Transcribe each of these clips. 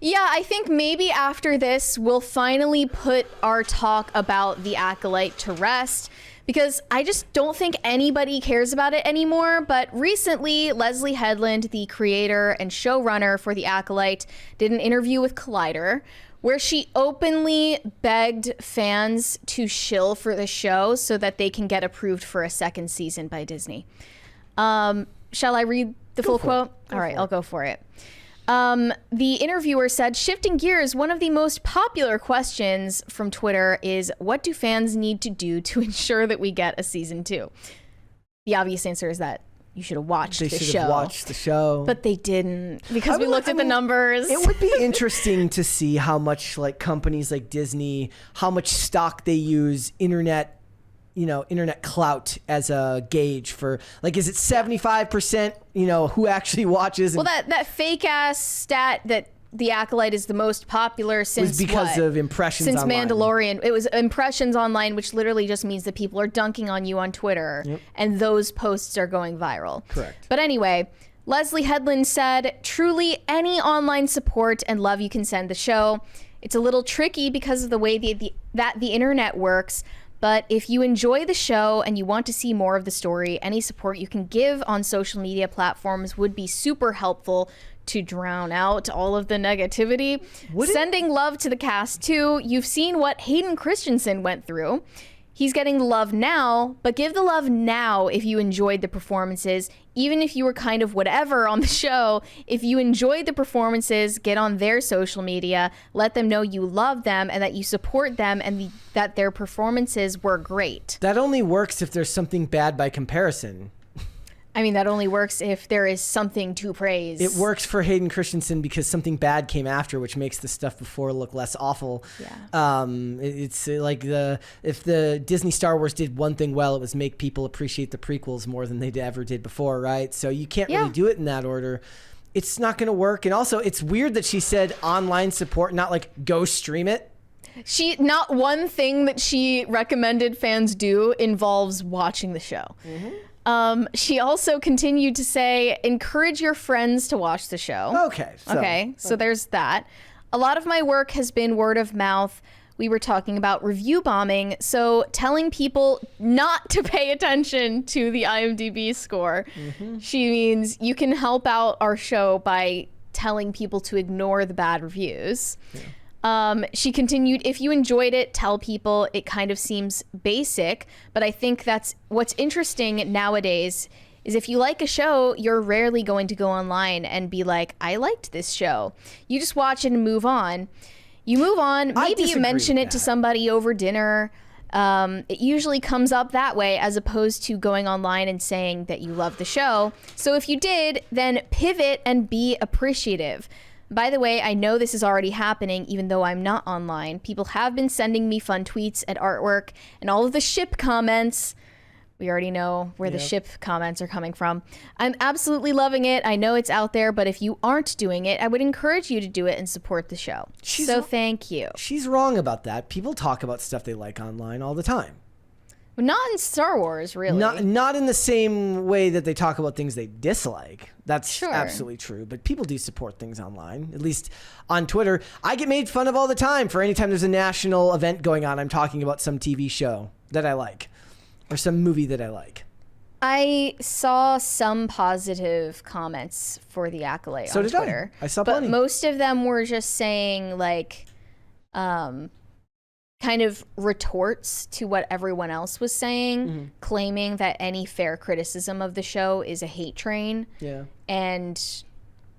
Yeah, I think maybe after this, we'll finally put our talk about The Acolyte to rest, because I just don't think anybody cares about it anymore. But recently, Leslye Headland, the creator and showrunner for The Acolyte, did an interview with Collider where she openly begged fans to shill for the show so that they can get approved for a second season by Disney. Shall I read the full quote? All right, I'll go for it. The interviewer said, shifting gears, one of the most popular questions from Twitter is, what do fans need to do to ensure that we get a season 2? The obvious answer is that you should have watched the show. They should have watched the show. But they didn't, because we looked at the numbers. It would be interesting to see how much like companies like Disney, how much stock they use internet clout as a gauge for, like, is it 75%, who actually watches? Well, that fake ass stat that The Acolyte is the most popular since was because of impressions since online. Mandalorian. It was impressions online, which literally just means that people are dunking on you on Twitter, and those posts are going viral. Correct. But anyway, Leslye Headland said, truly any online support and love you can send the show. It's a little tricky because of the way that the internet works. But if you enjoy the show and you want to see more of the story, any support you can give on social media platforms would be super helpful to drown out all of the negativity. Sending love to the cast too. You've seen what Hayden Christensen went through. He's getting the love now, but give the love now if you enjoyed the performances. Even if you were kind of whatever on the show, if you enjoyed the performances, get on their social media, let them know you love them and that you support them and that their performances were great. That only works if there's something bad by comparison. I mean, that only works if there is something to praise. It works for Hayden Christensen because something bad came after, which makes the stuff before look less awful. Yeah. It's like if the Disney Star Wars did one thing well, it was make people appreciate the prequels more than they ever did before, right? So you can't really do it in that order. It's not going to work. And also, it's weird that she said online support, not like go stream it. Not one thing that she recommended fans do involves watching the show. Mm-hmm. She also continued to say, encourage your friends to watch the show. Okay. So there's that. A lot of my work has been word of mouth. We were talking about review bombing. So telling people not to pay attention to the IMDb score. Mm-hmm. She means you can help out our show by telling people to ignore the bad reviews. Yeah. She continued, if you enjoyed it, tell people. It kind of seems basic, but I think that's what's interesting nowadays is if you like a show, you're rarely going to go online and be like, I liked this show. You just watch it and move on. You move on. Maybe you mention it to somebody over dinner. It usually comes up that way as opposed to going online and saying that you love the show. So if you did, then pivot and be appreciative. By the way, I know this is already happening, even though I'm not online. People have been sending me fun tweets and artwork and all of the ship comments. We already know where the ship comments are coming from. I'm absolutely loving it. I know it's out there, but if you aren't doing it, I would encourage you to do it and support the show. So thank you. She's wrong about that. People talk about stuff they like online all the time. Not in Star Wars, really. Not in the same way that they talk about things they dislike. That's absolutely true. But people do support things online, at least on Twitter. I get made fun of all the time for any time there's a national event going on. I'm talking about some TV show that I like or some movie that I like. I saw some positive comments for The Acolyte on Twitter. I saw plenty. But most of them were just saying, like, kind of retorts to what everyone else was saying, claiming that any fair criticism of the show is a hate train. Yeah. And,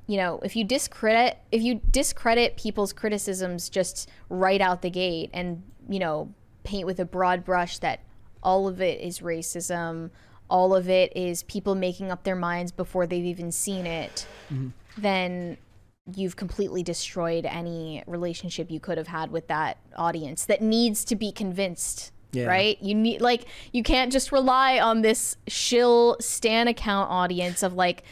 if you discredit people's criticisms just right out the gate and, paint with a broad brush that all of it is racism, all of it is people making up their minds before they've even seen it, then you've completely destroyed any relationship you could have had with that audience that needs to be convinced, right? You can't just rely on this shill Stan account audience of like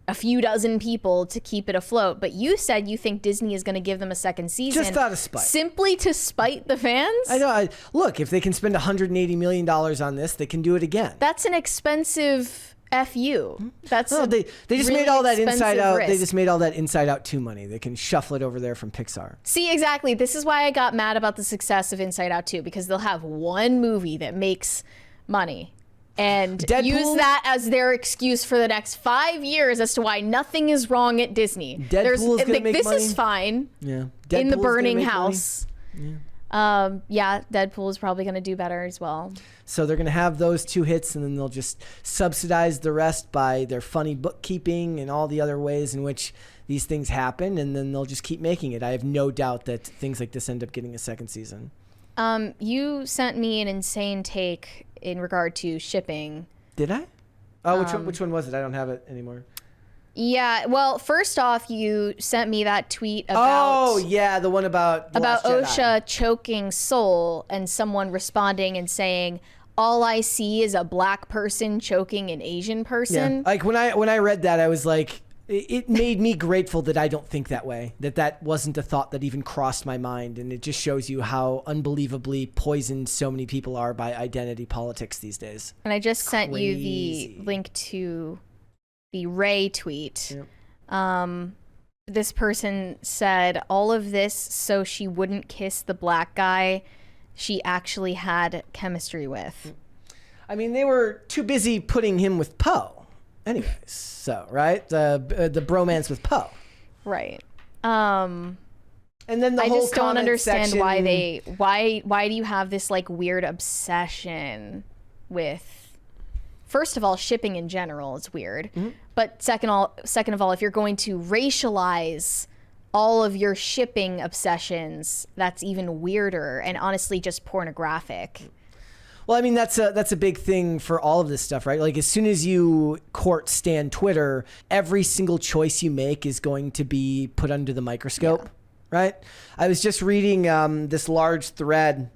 a few dozen people to keep it afloat. But you said you think Disney is going to give them a second season. Just out of spite. Simply to spite the fans? I know. Look, if they can spend $180 million on this, they can do it again. That's an expensive F you. That's they just really made all that Inside expensive Out. risk. They just made all that Inside Out 2 money. They can shuffle it over there from Pixar. See, exactly. This is why I got mad about the success of Inside Out 2, because they'll have one movie that makes money and use that as their excuse for the next 5 years as to why nothing is wrong at Disney. Deadpool's gonna make this money. is fine. Yeah. In the Deadpool's burning gonna make house. money. Yeah. Yeah, Deadpool is probably going to do better as well. So they're going to have those 2 hits, and then they'll just subsidize the rest by their funny bookkeeping and all the other ways in which these things happen, and then they'll just keep making it. I have no doubt that things like this end up getting a second season. You sent me an insane take in regard to shipping. Did I? Oh, which one was it? I don't have it anymore. Yeah, well, first off, you sent me that tweet about... Oh, yeah, the one about The Last Jedi. OSHA choking Soul and someone responding and saying, all I see is a black person choking an Asian person. Yeah. Like when I read that, I was like, it made me grateful that I don't think that way, that wasn't a thought that even crossed my mind. And it just shows you how unbelievably poisoned so many people are by identity politics these days. And I just sent you the link to the Ray tweet. Yep. This person said, all of this so she wouldn't kiss the black guy she actually had chemistry with. I mean, they were too busy putting him with Poe. Anyways, so, right? The bromance with Poe. Right. And then the I whole just don't understand section, why do you have this like weird obsession with, first of all, shipping in general is weird. Mm-hmm. But second of all, if you're going to racialize all of your shipping obsessions, that's even weirder and honestly just pornographic. Well, I mean, that's a big thing for all of this stuff, right? Like, as soon as you court stan Twitter, every single choice you make is going to be put under the microscope, right? I was just reading this large thread.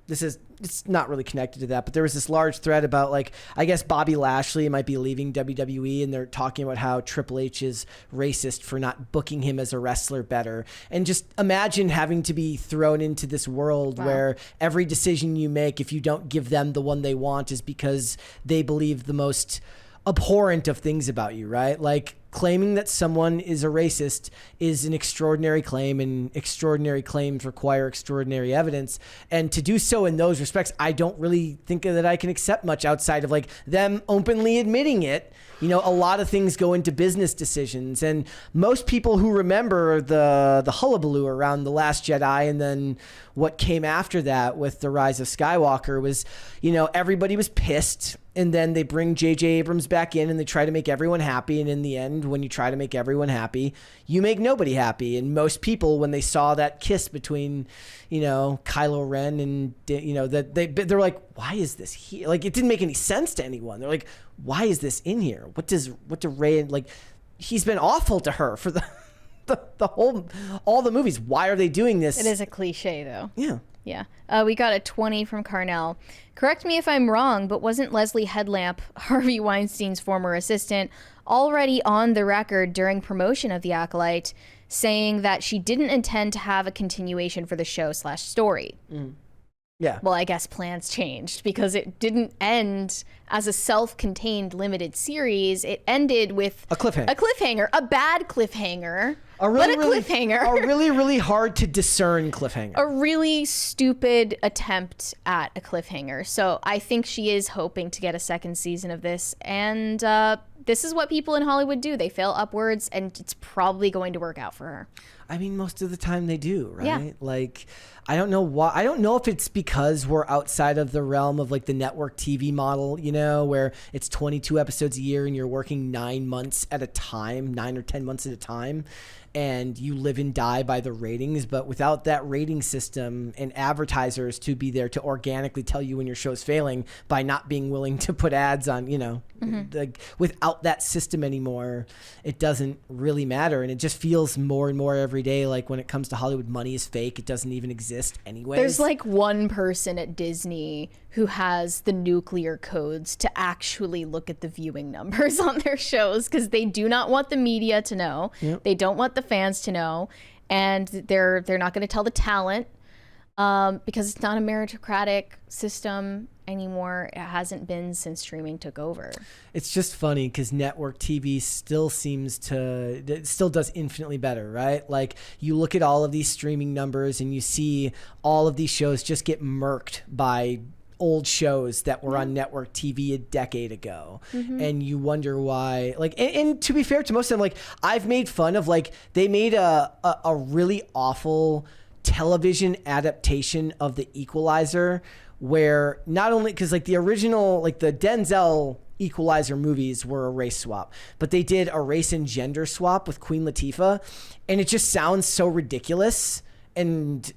It's not really connected to that, but there was this large thread about, like, I guess Bobby Lashley might be leaving WWE, and they're talking about how Triple H is racist for not booking him as a wrestler better. And just imagine having to be thrown into this world where every decision you make, if you don't give them the one they want, is because they believe the most abhorrent of things about you, right? Like, claiming that someone is a racist is an extraordinary claim, and extraordinary claims require extraordinary evidence. And to do so in those respects, I don't really think that I can accept much outside of like them openly admitting it. You know, a lot of things go into business decisions, and most people who remember the hullabaloo around The Last Jedi and then what came after that with The Rise of Skywalker was, you know, everybody was pissed. And then they bring J.J. Abrams back in and they try to make everyone happy. And in the end, when you try to make everyone happy, you make nobody happy. And most people, when they saw that kiss between, you know, Kylo Ren and, you know, that they're like, why is this here? Like, it didn't make any sense to anyone. They're like, why is this in here? What do Rey, like, he's been awful to her for all the movies. Why are they doing this? It is a cliche though. Yeah. Yeah. We got a 20 from Carnell. Correct me if I'm wrong, but wasn't Leslye Headland, Harvey Weinstein's former assistant, already on the record during promotion of The Acolyte saying that she didn't intend to have a continuation for the show/story? Mm. Yeah. Well, I guess plans changed because it didn't end as a self-contained limited series. It ended with a cliffhanger. A bad cliffhanger. Cliffhanger. A really, really hard to discern cliffhanger. A really stupid attempt at a cliffhanger. So I think she is hoping to get a second season of this. And this is what people in Hollywood do. They fail upwards, and it's probably going to work out for her. I mean, most of the time they do, right? Yeah. Like, I don't know why. I don't know if it's because we're outside of the realm of like the network TV model, you know, where it's 22 episodes a year and you're working 9 months at a time, 9 or 10 months at a time, and you live and die by the ratings. But without that rating system and advertisers to be there to organically tell you when your show's failing by not being willing to put ads on, you know, like, without that system anymore, it doesn't really matter. And it just feels more and more every day like when it comes to Hollywood, money is fake. It doesn't even exist anyways. There's like one person at Disney who has the nuclear codes to actually look at the viewing numbers on their shows because they do not want the media to know. Yep. They don't want the fans to know, and they're not going to tell the talent because it's not a meritocratic system. anymore. It hasn't been since streaming took over. It's just funny because network TV still does infinitely better, right? Like you look at all of these streaming numbers and you see all of these shows just get murked by old shows that were on network TV a decade ago. And you wonder why, like, and to be fair to most of them, like I've made fun of, like they made a really awful television adaptation of The Equalizer where not only, because like the original, like the Denzel Equalizer movies were a race swap, but they did a race and gender swap with Queen Latifah, and it just sounds so ridiculous and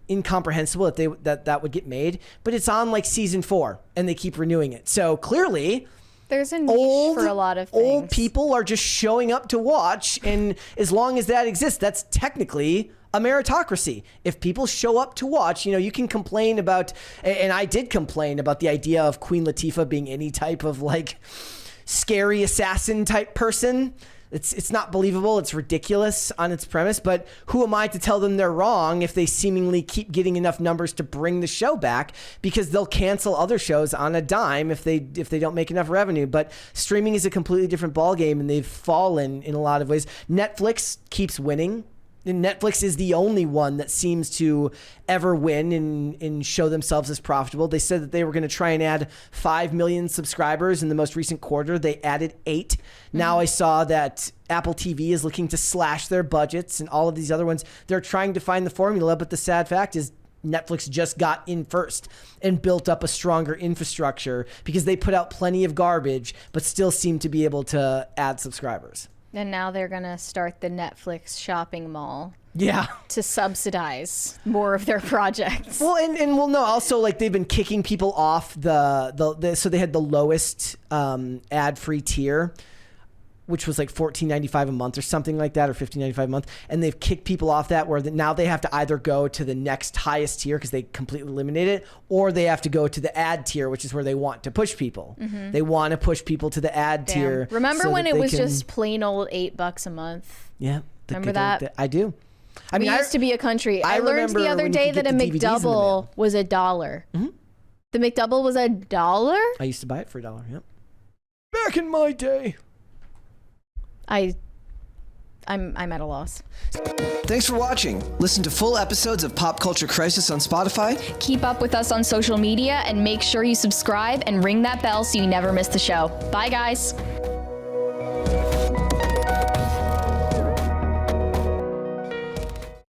incomprehensible that would get made, but it's on like season 4 and they keep renewing it. So clearly there's a niche for a lot of things. Old people are just showing up to watch, and as long as that exists, that's technically a meritocracy. If people show up to watch, you can complain about, and I did complain about the idea of Queen Latifah being any type of like scary assassin type person. It's not believable. It's ridiculous on its premise, but who am I to tell them they're wrong if they seemingly keep getting enough numbers to bring the show back, because they'll cancel other shows on a dime if they don't make enough revenue. But streaming is a completely different ballgame, and they've fallen in a lot of ways. Netflix keeps winning. And Netflix is the only one that seems to ever win and show themselves as profitable. They said that they were going to try and add 5 million subscribers in the most recent quarter. They added 8. Now I saw that Apple TV is looking to slash their budgets, and all of these other ones. They're trying to find the formula, but the sad fact is Netflix just got in first and built up a stronger infrastructure because they put out plenty of garbage, but still seem to be able to add subscribers. And now they're going to start the Netflix shopping mall. Yeah. To subsidize more of their projects. Well, no, also like they've been kicking people off so they had the lowest ad-free tier, which was like $14.95 a month or something like that, or $15.95 a month. And they've kicked people off that, where now they have to either go to the next highest tier because they completely eliminated it, or they have to go to the ad tier, which is where they want to push people. They want to push people to the ad tier. Remember when it was just plain old $8 a month? Yeah. Remember that? I do. I mean, we used to be a country. I learned the other day that a McDouble was $1. The McDouble was $1? I used to buy it for $1, yep. Back in my day. I'm at a loss. Thanks for watching. Listen to full episodes of Pop Culture Crisis on Spotify. Keep up with us on social media and make sure you subscribe and ring that bell so you never miss the show. Bye, guys.